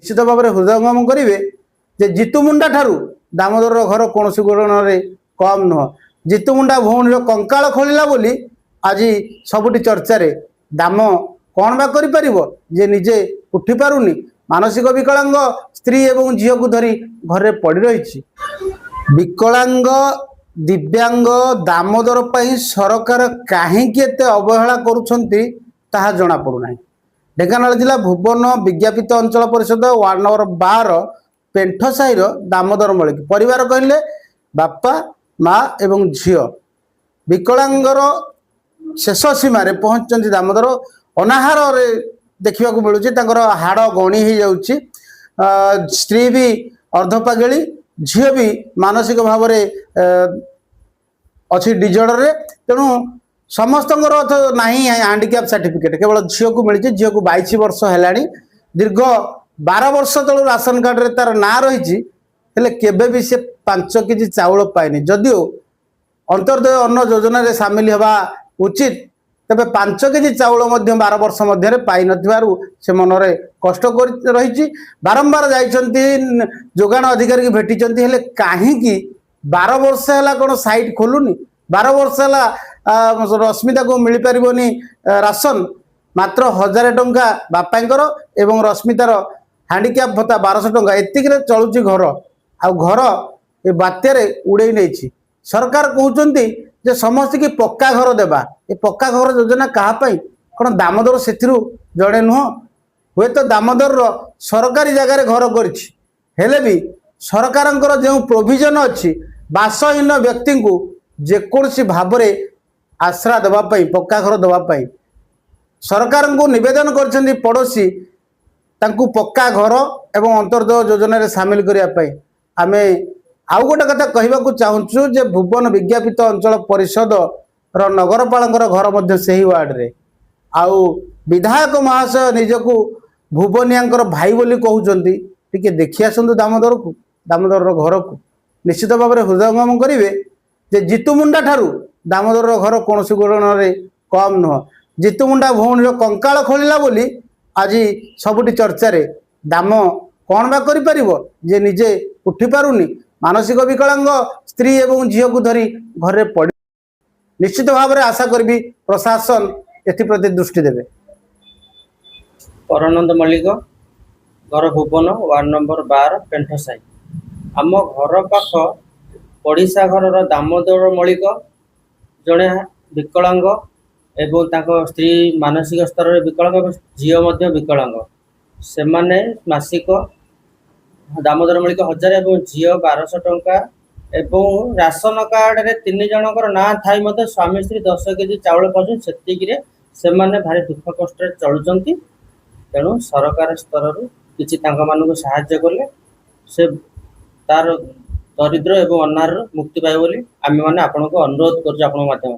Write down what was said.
निश्चित भाव में हृदयंगम करेंगे जे जितुमुंडा ठारू दामोदर घर कौन गुण कम नुह। जितुमुंडा भौणी कंकाल खोलिला बोली आज सबुठी चर्चा रे दाम कौन बा कर जे निजे उठी पारुनी मानसिक विकलांग स्त्री एवं झील को धरी घर पड़ रही। विकलांग दिव्यांग दामोदर पर सरकार कहीं अवहेला करुँचा जना पड़ूना। ढेंकानाल जिला भुवन विज्ञापित अंचल परिषद वार्ड नंबर 12 पेंठसाही दामोदर मलिक परिवार कहले बापा माँ एवं झील विकलांगर शेष सीमार पहुंचती। दामोदर अनाहार देखा मिलूँ हाड़ गणी हो जाऊँ स्त्री भी अर्धपागेली झील भी मानसिक भाव अच्छी डिजर्डर तेणु समस्त ना हैंडिक्याप सर्टिफिकेट केवल झील को मिली। झील को 22 वर्ष है दीर्घ 12 वर्ष तलू राशन कार्ड रे तार ना रही केबे भी से 5 केजी चाउल पाएनि। जदिओ अंत्योदय अन्न योजना रे सामिल होगा उचित तेबे 5 केजी चाउल 12 वर्ष मध्य पाई नथिबारु से मनरे कष्ट कर रही। बारंबार जाइछंती जोगाण अधिकारी की भेटिछंती हेले काहेकि 12 वर्ष है कौन साइट खोलुनी। 12 वर्ष है रश्मिता को मिल पारिबनी राशन मात्र 1000 टंका बापांकर एवं रश्मितार हैंडिक्याप भत्ता 1200 टंका एतिक चलुची घर आ घर ए बात्यार उड़े नहीं। सरकार कहते जे समस्त की पक्का घर देवा ये पक्का घर योजना कहापाई कौन दामोदर से जड़े नुह हे तो दामोदर सरकारी जगार घर कर भी सरकार जो प्रोविजन अच्छी बासहीन व्यक्ति को जेकोसी भाव आश्रा देवाई पक्का घर देवाई सरकार को निवेदन कर पड़ोसी तांकु पक्का घर एवं अंतर्दय योजन सामिल करने आम आउ गोटे कथा कहवाक चाहूँ जे भुवन विज्ञापित अंचल परिषद नगरपाल घर मध्य से ही वार्ड रे आउ विधायक महाशय निजको भुवनिया भाई बोली कहते टी देखी आसतु दामोदर को दामोदर घर को निश्चित भाव में हृदयंगम करेंगे जे जितुमुंडा ठारू दामोदर घर कौन गुण कम नुह। जितुमुंडा भौणी कंकाल खोलिला बोली आज सबुठी चर्चा रे दाम कौन बा कर जे निजे उठी पारुनी मानसिक विकलांग स्त्री एवं झील को धरी घर पड़। निश्चित भाव में आशा करी प्रशासन एप्रति दृष्टि देवे। परनंद मल्लिक घर भुवन वार्ड नंबर 12 पेंठसाही आम घर पाख पड़िशा घर दामोदर मल्लिक जड़े विकलांग एवं ताको स्त्री मानसिक स्तर विकलांग झील विकलांग से माने मासिक दामोदर मल्लिक 1000 एवं झील 1200 टंका एवं राशन कार्ड रे 3 जनकर ना थाई मते स्वामी स्त्री 10 केजी चाउल पाउछन सेतिकी से माने भारी दुख कष्ट चलुचंती। तेणु सरकार स्तर किछि तांका मानको सहायता कले से तार दरिद्र एवं अनार मुक्ति पाए बोली आमे माने आपनको अनुरोध करछु आपन माध्यम।